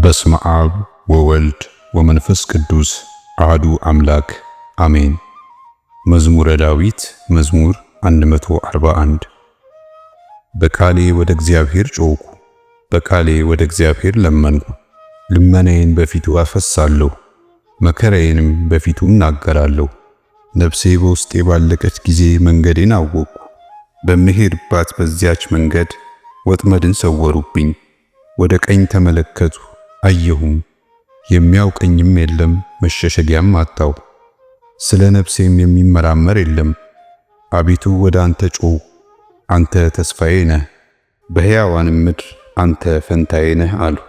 በስመ አብ ወወልድ ወመንፈስ ቅዱስ አሐዱ አምላክ አሜን። መዝሙረ ዳዊት መዝሙር 141 በቃሌ ወደ እግዚአብሔር ጮኽሁ፣ በቃሌ ወደ እግዚአብሔር ለመንሁ። ልመናዬን በፊቱ አፈሳለሁ፣ መከራዬንም በፊቱ እናገራለሁ። ነፍሴ በውስጤ ባለቀች ጊዜ መንገዴን አወቅሁ። በምሄድባት በዚያች መንገድ ወጥመድን ሰወሩብኝ። ወደ ቀኝ ተመለከቱ አየሁም፣ የሚያውቀኝም የለም፣ መሸሸጊያም አጣሁ። ስለ ነፍሴም የሚመራመር የለም። አቤቱ ወደ አንተ ጮኽሁ፣ አንተ ተስፋዬ ነህ፣ በሕያዋንም ምድር አንተ ፈንታዬ ነህ አልሁ።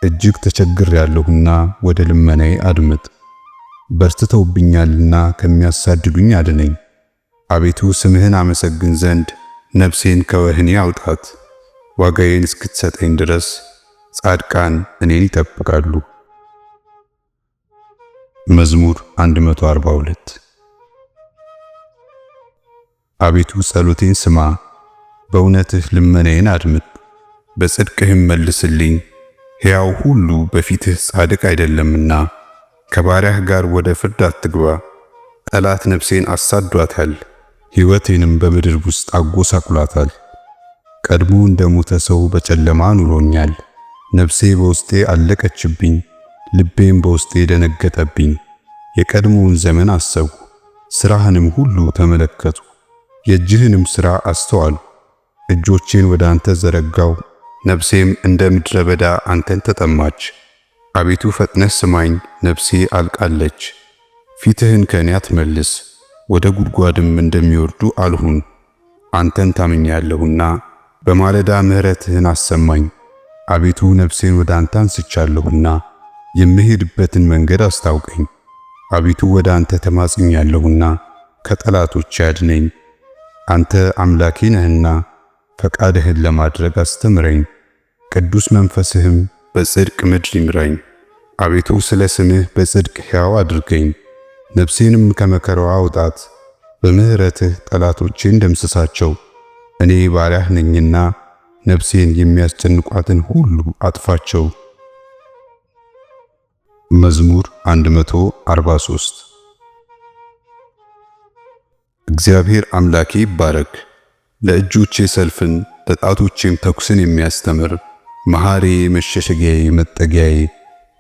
እጅግ ተቸግሬአለሁና ወደ ልመናዬ አድምጥ። በርትተውብኛልና ከሚያሳድዱኝ አድነኝ። አቤቱ ስምህን አመሰግን ዘንድ ነፍሴን ከወህኒ አውጣት። ዋጋዬን እስክትሰጠኝ ድረስ ጻድቃን እኔን ይጠብቃሉ። መዝሙር 142 አቤቱ ጸሎቴን ስማ፣ በእውነትህ ልመናዬን አድምጥ፣ በጽድቅህም መልስልኝ። ሕያው ሁሉ በፊትህ ጻድቅ አይደለምና ከባሪያህ ጋር ወደ ፍርድ አትግባ። ጠላት ነፍሴን አሳዷታል፣ ሕይወቴንም በምድር ውስጥ አጎሳቁሏታል። ቀድሞ እንደሞተ ሰው በጨለማ ኑሮኛል። ነፍሴ በውስጤ አለቀችብኝ፣ ልቤም በውስጤ ደነገጠብኝ። የቀድሞውን ዘመን አሰብሁ፣ ሥራህንም ሁሉ ተመለከቱ፣ የእጅህንም ሥራ አስተዋልሁ። እጆቼን ወደ አንተ ዘረጋው፣ ነፍሴም እንደ ምድረ በዳ አንተን ተጠማች። አቤቱ ፈጥነህ ስማኝ፣ ነፍሴ አልቃለች። ፊትህን ከእኔ አትመልስ፣ ወደ ጉድጓድም እንደሚወርዱ አልሁን። አንተን ታምኛለሁና በማለዳ ምሕረትህን አሰማኝ። አቤቱ ነፍሴን ወደ አንተ አንስቻለሁና የምሄድበትን መንገድ አስታውቀኝ። አቤቱ ወደ አንተ ተማጽኛለሁና ከጠላቶቼ አድነኝ። አንተ አምላኬ ነህና ፈቃድህን ለማድረግ አስተምረኝ፣ ቅዱስ መንፈስህም በጽድቅ ምድር ይምራኝ። አቤቱ ስለ ስምህ በጽድቅ ሕያው አድርገኝ፣ ነፍሴንም ከመከራዋ አውጣት። በምሕረትህ ጠላቶቼን ደምስሳቸው። እኔ ባሪያህ ነኝና ነፍሴን የሚያስጨንቋትን ሁሉ አጥፋቸው። መዝሙር 143 እግዚአብሔር አምላኬ ይባረክ፣ ለእጆቼ ሰልፍን ለጣቶቼም ተኩስን የሚያስተምር መሐሬ፣ መሸሸጊያዬ፣ መጠጊያዬ፣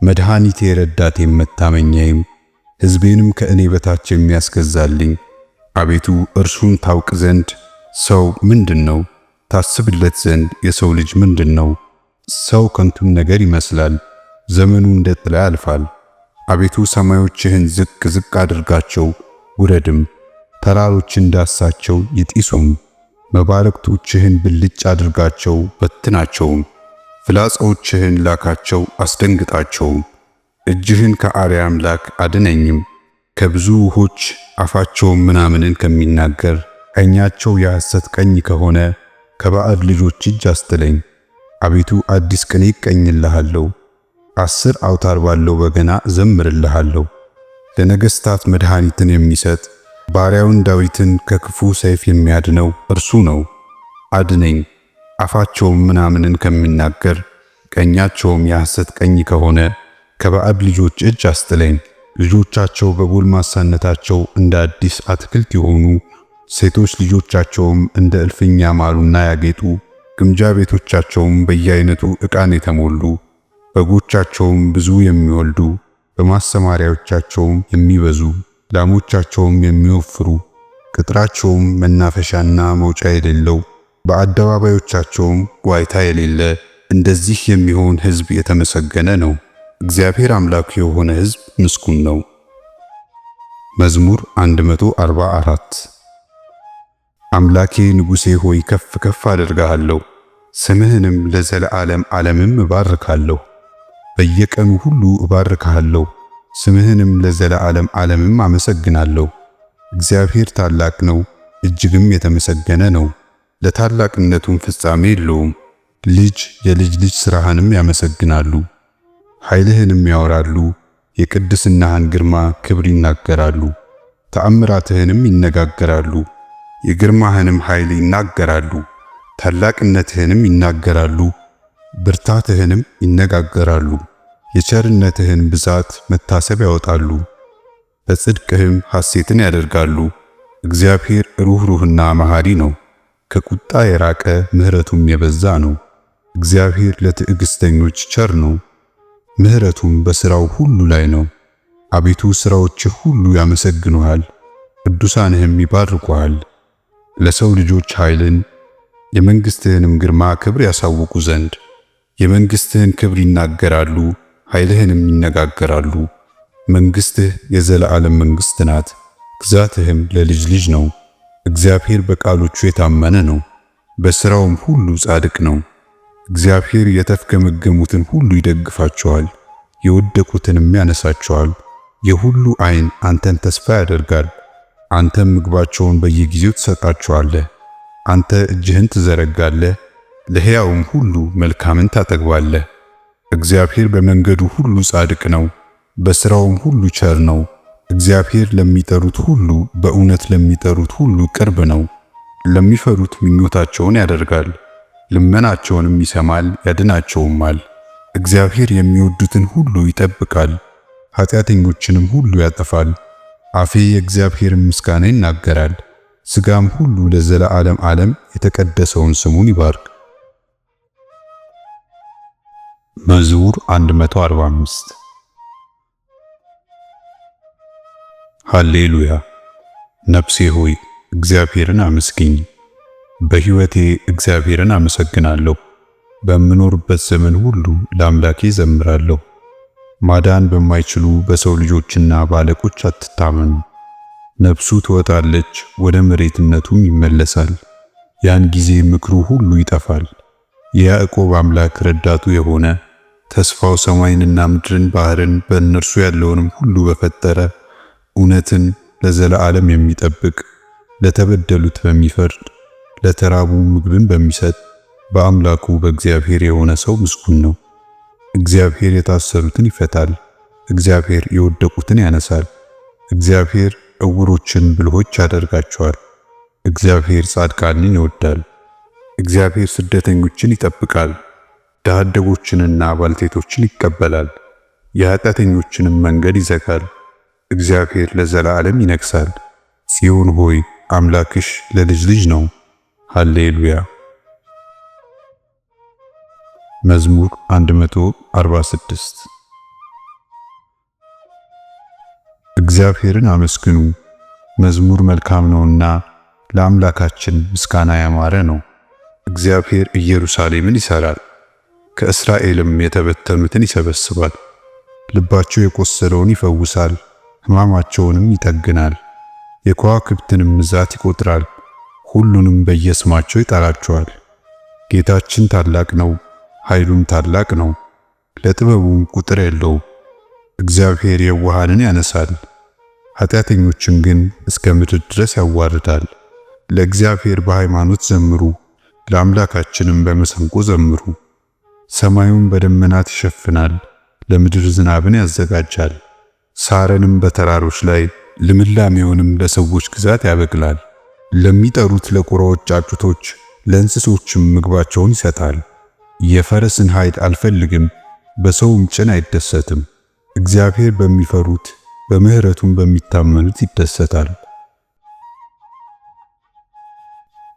መድኃኒቴ፣ ረዳቴ፣ መታመኛዬም ሕዝቤንም ከእኔ በታች የሚያስገዛልኝ። አቤቱ እርሱን ታውቅ ዘንድ ሰው ምንድነው? ታስብለት ዘንድ የሰው ልጅ ምንድነው? ሰው ከንቱን ነገር ይመስላል፣ ዘመኑ እንደ ጥላ ያልፋል። አቤቱ ሰማዮችህን ዝቅ ዝቅ አድርጋቸው ውረድም፣ ተራሮችን ዳሳቸው ይጢሱም። መባረቅቶችህን ብልጭ አድርጋቸው በትናቸውም፣ ፍላጻዎችህን ላካቸው አስደንግጣቸውም። እጅህን ከአርያም ላክ አድነኝም፣ ከብዙ ውኆች አፋቸውም ምናምንን ከሚናገር ቀኛቸው የሐሰት ቀኝ ከሆነ ከባዕድ ልጆች እጅ አስጥለኝ። አቤቱ አዲስ ቅኔ እቀኝልሃለሁ፣ 10 አውታር ባለው በገና እዘምርልሃለሁ። ለነገሥታት መድኃኒትን የሚሰጥ ባሪያውን ዳዊትን ከክፉ ሰይፍ የሚያድነው እርሱ ነው። አድነኝ፣ አፋቸውም ምናምንን ከሚናገር ቀኛቸውም የሐሰት ቀኝ ከሆነ ከባዕድ ልጆች እጅ አስጥለኝ። ልጆቻቸው በጎልማሳነታቸው እንደ አዲስ አትክልት የሆኑ ሴቶች ልጆቻቸውም እንደ እልፍኝ ያማሩና ያጌጡ፣ ግምጃ ቤቶቻቸውም በየአይነቱ ዕቃን የተሞሉ፣ በጎቻቸውም ብዙ የሚወልዱ፣ በማሰማሪያዎቻቸውም የሚበዙ፣ ላሞቻቸውም የሚወፍሩ፣ ቅጥራቸውም መናፈሻና መውጫ የሌለው፣ በአደባባዮቻቸውም ዋይታ የሌለ፣ እንደዚህ የሚሆን ሕዝብ የተመሰገነ ነው። እግዚአብሔር አምላኩ የሆነ ሕዝብ ምስጉን ነው። መዝሙር 144 አምላኬ ንጉሴ ሆይ ከፍ ከፍ አደርግሃለሁ፣ ስምህንም ለዘለዓለም ዓለምም እባርካለሁ። በየቀኑ ሁሉ እባርካለሁ፣ ስምህንም ለዘለዓለም ዓለምም አመሰግናለሁ። እግዚአብሔር ታላቅ ነው፣ እጅግም የተመሰገነ ነው፣ ለታላቅነቱም ፍጻሜ የለውም። ልጅ የልጅ ልጅ ሥራህንም ያመሰግናሉ፣ ኃይልህንም ያወራሉ፣ የቅድስናህን ግርማ ክብር ይናገራሉ፣ ተአምራትህንም ይነጋገራሉ። የግርማህንም ኃይል ይናገራሉ፣ ታላቅነትህንም ይናገራሉ። ብርታትህንም ይነጋገራሉ። የቸርነትህን ብዛት መታሰብ ያወጣሉ፣ በጽድቅህም ሐሴትን ያደርጋሉ። እግዚአብሔር ሩኅሩህና መሐሪ ነው፣ ከቁጣ የራቀ ምሕረቱም የበዛ ነው። እግዚአብሔር ለትዕግሥተኞች ቸር ነው፣ ምሕረቱም በሥራው ሁሉ ላይ ነው። አቤቱ ሥራዎችህ ሁሉ ያመሰግኑሃል፣ ቅዱሳንህም ይባርኩሃል። ለሰው ልጆች ኃይልን የመንግሥትህንም ግርማ ክብር ያሳውቁ ዘንድ የመንግሥትህን ክብር ይናገራሉ፣ ኃይልህንም ይነጋገራሉ። መንግሥትህ የዘላለም መንግሥት ናት፣ ግዛትህም ለልጅ ልጅ ነው። እግዚአብሔር በቃሎቹ የታመነ ነው፣ በሥራውም ሁሉ ጻድቅ ነው። እግዚአብሔር የተፍገመገሙትን ሁሉ ይደግፋቸዋል፣ የወደቁትንም ያነሳቸዋል። የሁሉ ዓይን አንተን ተስፋ ያደርጋል፣ አንተም ምግባቸውን በየጊዜው ትሰጣቸዋለህ። አንተ እጅህን ትዘረጋለህ፣ ለሕያውም ሁሉ መልካምን ታጠግባለህ። እግዚአብሔር በመንገዱ ሁሉ ጻድቅ ነው፣ በሥራውም ሁሉ ቸር ነው። እግዚአብሔር ለሚጠሩት ሁሉ በእውነት ለሚጠሩት ሁሉ ቅርብ ነው። ለሚፈሩት ምኞታቸውን ያደርጋል፣ ልመናቸውንም ይሰማል ያድናቸውማል። እግዚአብሔር የሚወዱትን ሁሉ ይጠብቃል፣ ኃጢአተኞችንም ሁሉ ያጠፋል። አፌ የእግዚአብሔርን ምስጋና ይናገራል፣ ሥጋም ሁሉ ለዘላለም ዓለም የተቀደሰውን ስሙን ይባርክ። መዝሙር 145 ሃሌሉያ። ነፍሴ ሆይ እግዚአብሔርን አመስግኝ። በሕይወቴ እግዚአብሔርን አመሰግናለሁ። በምኖርበት ዘመን ሁሉ ለአምላኬ ዘምራለሁ። ማዳን በማይችሉ በሰው ልጆችና ባለቆች አትታመኑ። ነፍሱ ትወጣለች፣ ወደ መሬትነቱም ይመለሳል። ያን ጊዜ ምክሩ ሁሉ ይጠፋል። የያዕቆብ አምላክ ረዳቱ የሆነ ተስፋው ሰማይንና ምድርን ባሕርን በእነርሱ ያለውንም ሁሉ በፈጠረ እውነትን ለዘላለም የሚጠብቅ ለተበደሉት በሚፈርድ ለተራቡ ምግብን በሚሰጥ በአምላኩ በእግዚአብሔር የሆነ ሰው ምስጉን ነው። እግዚአብሔር የታሰሩትን ይፈታል፣ እግዚአብሔር የወደቁትን ያነሳል። እግዚአብሔር ዕውሮችን ብልሆች ያደርጋቸዋል። እግዚአብሔር ጻድቃንን ይወዳል። እግዚአብሔር ስደተኞችን ይጠብቃል፣ ድሀ አደጎችንና ባልቴቶችን ይቀበላል። የኃጢአተኞችንም መንገድ ይዘጋል። እግዚአብሔር ለዘላለም ይነግሣል። ጽዮን ሆይ አምላክሽ ለልጅ ልጅ ነው። ሃሌሉያ። መዝሙር 146 እግዚአብሔርን አመስግኑ፣ መዝሙር መልካም ነውና ለአምላካችን ምስጋና ያማረ ነው። እግዚአብሔር ኢየሩሳሌምን ይሠራል፣ ከእስራኤልም የተበተኑትን ይሰበስባል። ልባቸው የቆሰለውን ይፈውሳል፣ ሕማማቸውንም ይጠግናል። የከዋክብትንም ብዛት ይቆጥራል፣ ሁሉንም በየስማቸው ይጠራቸዋል። ጌታችን ታላቅ ነው፣ ኃይሉም ታላቅ ነው፣ ለጥበቡም ቁጥር የለውም። እግዚአብሔር የዋሃንን ያነሳል፣ ኃጢአተኞችን ግን እስከ ምድር ድረስ ያዋርዳል። ለእግዚአብሔር በሃይማኖት ዘምሩ፣ ለአምላካችንም በመሰንቆ ዘምሩ። ሰማዩን በደመናት ይሸፍናል፣ ለምድር ዝናብን ያዘጋጃል። ሳርንም በተራሮች ላይ ልምላሜውንም ለሰዎች ግዛት ያበቅላል። ለሚጠሩት ለቁራዎች ጫጩቶች ለእንስሶችም ምግባቸውን ይሰጣል። የፈረስን ኃይል አልፈልግም፣ በሰውም ጭን አይደሰትም። እግዚአብሔር በሚፈሩት በምሕረቱም በሚታመኑት ይደሰታል።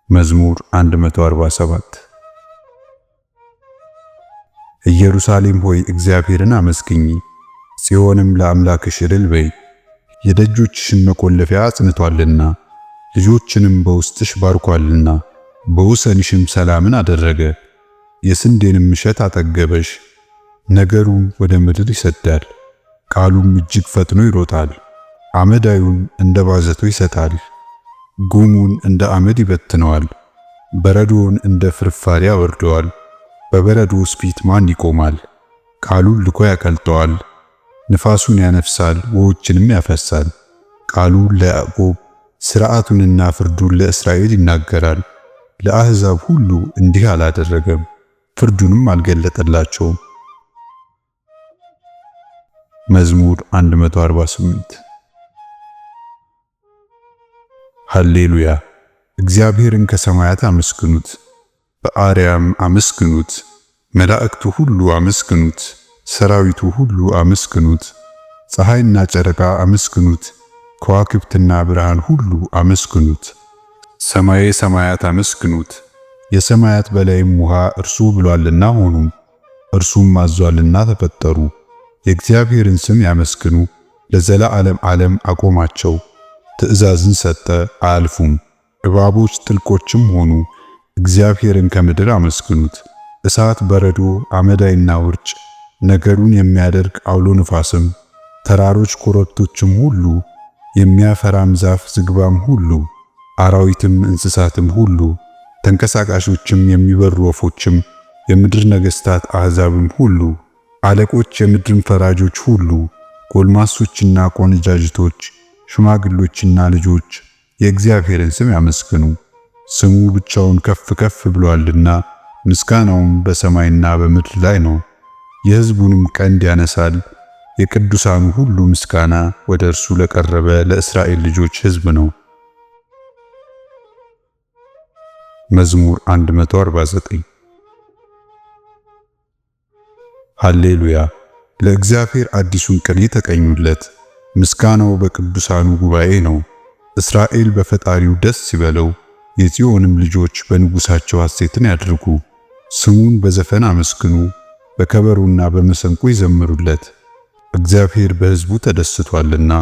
መዝሙር 147 ኢየሩሳሌም ሆይ እግዚአብሔርን አመስግኚ፣ ጽዮንም ለአምላክሽ እልል በይ። የደጆችሽን መቆለፊያ አጽንቷልና ልጆችንም በውስጥሽ ባርኳልና። በወሰንሽም ሰላምን አደረገ፣ የስንዴንም እሸት አጠገበሽ። ነገሩም ወደ ምድር ይሰዳል፣ ቃሉም እጅግ ፈጥኖ ይሮጣል። አመዳዩን እንደ ባዘቶ ይሰጣል፣ ጉሙን እንደ አመድ ይበትነዋል። በረዶውን እንደ ፍርፋሪ ያወርደዋል። በበረዶውስ ፊት ማን ይቆማል? ቃሉን ልኮ ያቀልጠዋል። ንፋሱን ያነፍሳል፣ ውኆችንም ያፈሳል። ቃሉን ለያዕቆብ ሥርዓቱንና ፍርዱን ለእስራኤል ይናገራል። ለአሕዛብ ሁሉ እንዲህ አላደረገም፣ ፍርዱንም አልገለጠላቸውም። መዝሙር 148 ሃሌሉያ። እግዚአብሔርን ከሰማያት አመስግኑት፣ በአርያም አመስግኑት። መላእክቱ ሁሉ አመስግኑት፣ ሰራዊቱ ሁሉ አመስግኑት። ፀሐይና ጨረቃ አመስግኑት፣ ከዋክብትና ብርሃን ሁሉ አመስግኑት። ሰማየ ሰማያት አመስግኑት፣ የሰማያት በላይም ውሃ እርሱ ብሏልና ሆኑ፣ እርሱም አዟልና ተፈጠሩ። የእግዚአብሔርን ስም ያመስግኑ፣ ለዘላለም ዓለም አቆማቸው። ትእዛዝን ሰጠ አያልፉም፣ እባቦች ጥልቆችም ሆኑ። እግዚአብሔርን ከምድር አመስግኑት። እሳት፣ በረዶ፣ አመዳይና ውርጭ፣ ነገሩን የሚያደርግ አውሎ ንፋስም፣ ተራሮች፣ ኮረብቶችም ሁሉ፣ የሚያፈራም ዛፍ ዝግባም ሁሉ፣ አራዊትም እንስሳትም ሁሉ፣ ተንቀሳቃሾችም የሚበሩ ወፎችም፣ የምድር ነገሥታት አሕዛብም ሁሉ፣ አለቆች፣ የምድርም ፈራጆች ሁሉ፣ ጎልማሶችና ቆነጃጅቶች፣ ሽማግሎችና ልጆች የእግዚአብሔርን ስም ያመስግኑ። ስሙ ብቻውን ከፍ ከፍ ብሏልና ምስጋናውም በሰማይና በምድር ላይ ነው። የሕዝቡንም ቀንድ ያነሳል። የቅዱሳኑ ሁሉ ምስጋና ወደ እርሱ ለቀረበ ለእስራኤል ልጆች ሕዝብ ነው። መዝሙር 149 ሃሌሉያ! ለእግዚአብሔር አዲሱን ቅኔ ተቀኙለት። ምስጋናው በቅዱሳኑ ጉባኤ ነው። እስራኤል በፈጣሪው ደስ ይበለው፣ የጽዮንም ልጆች በንጉሳቸው ሐሴትን ያድርጉ። ስሙን በዘፈን አመስግኑ፣ በከበሮና በመሰንቆ ይዘምሩለት። እግዚአብሔር በሕዝቡ ተደስቷልና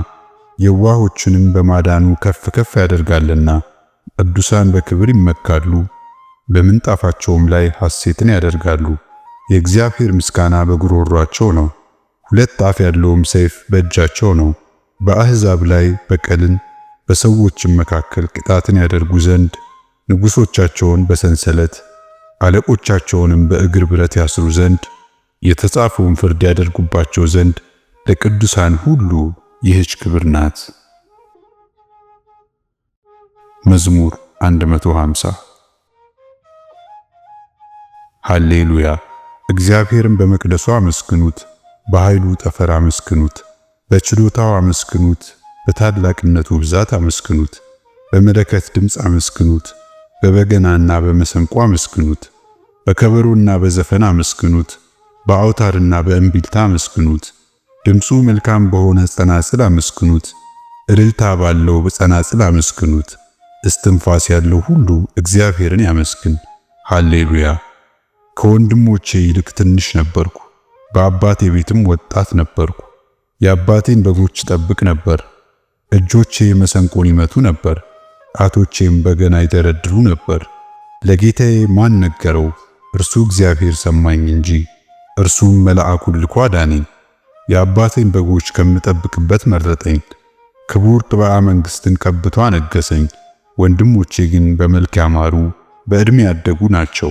የዋሆችንም በማዳኑ ከፍ ከፍ ያደርጋልና። ቅዱሳን በክብር ይመካሉ፣ በምንጣፋቸውም ላይ ሐሴትን ያደርጋሉ። የእግዚአብሔር ምስጋና በጉሮሯቸው ነው፣ ሁለት አፍ ያለውም ሰይፍ በእጃቸው ነው። በአሕዛብ ላይ በቀልን በሰዎችም መካከል ቅጣትን ያደርጉ ዘንድ ንጉሶቻቸውን በሰንሰለት አለቆቻቸውንም በእግር ብረት ያስሩ ዘንድ የተጻፈውን ፍርድ ያደርጉባቸው ዘንድ ለቅዱሳን ሁሉ ይህች ክብር ናት። መዝሙር 150 ሃሌሉያ! እግዚአብሔርን በመቅደሱ አመስግኑት፣ በኃይሉ ጠፈር አመስግኑት፣ በችሎታው አመስግኑት፣ በታላቅነቱ ብዛት አመስግኑት። በመለከት ድምፅ አመስግኑት፣ በበገናና በመሰንቆ አመስግኑት፣ በከበሮና በዘፈን አመስግኑት፣ በአውታርና በእምቢልታ አመስግኑት። ድምፁ መልካም በሆነ ጸናጽል አመስግኑት፣ እልልታ ባለው በጸናጽል አመስግኑት። እስትንፋስ ያለው ሁሉ እግዚአብሔርን ያመስግን። ሃሌሉያ! ከወንድሞቼ ይልቅ ትንሽ ነበርኩ፣ በአባቴ ቤትም ወጣት ነበርኩ። የአባቴን በጎች ጠብቅ ነበር። እጆቼ መሰንቆን ይመቱ ነበር፣ ጣቶቼም በገና ይደረድሩ ነበር። ለጌታዬ ማን ነገረው? እርሱ እግዚአብሔር ሰማኝ እንጂ፣ እርሱም መልአኩን ልኮ አዳነኝ። የአባቴን በጎች ከምጠብቅበት መረጠኝ፣ ክቡር ቅብዓ መንግሥትን ቀብቶ አነገሰኝ። ወንድሞቼ ግን በመልክ ያማሩ በዕድሜ ያደጉ ናቸው፣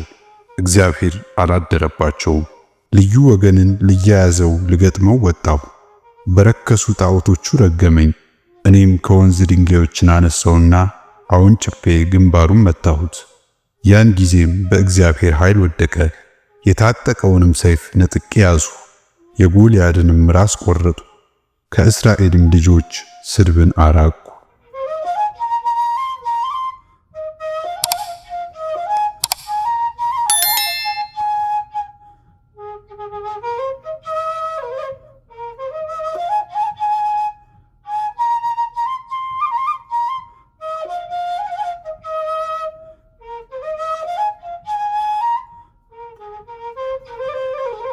እግዚአብሔር አላደረባቸውም። ልዩ ወገንን ልያያዘው ልገጥመው ወጣሁ፣ በረከሱ ጣዖቶቹ ረገመኝ። እኔም ከወንዝ ድንጋዮችን አነሳውና አወንጭፌ ግንባሩን መታሁት። ያን ጊዜም በእግዚአብሔር ኃይል ወደቀ፣ የታጠቀውንም ሰይፍ ነጥቄ ያዙ፣ የጎልያድንም ራስ ቆረጡ። ከእስራኤልም ልጆች ስድብን አራቁ።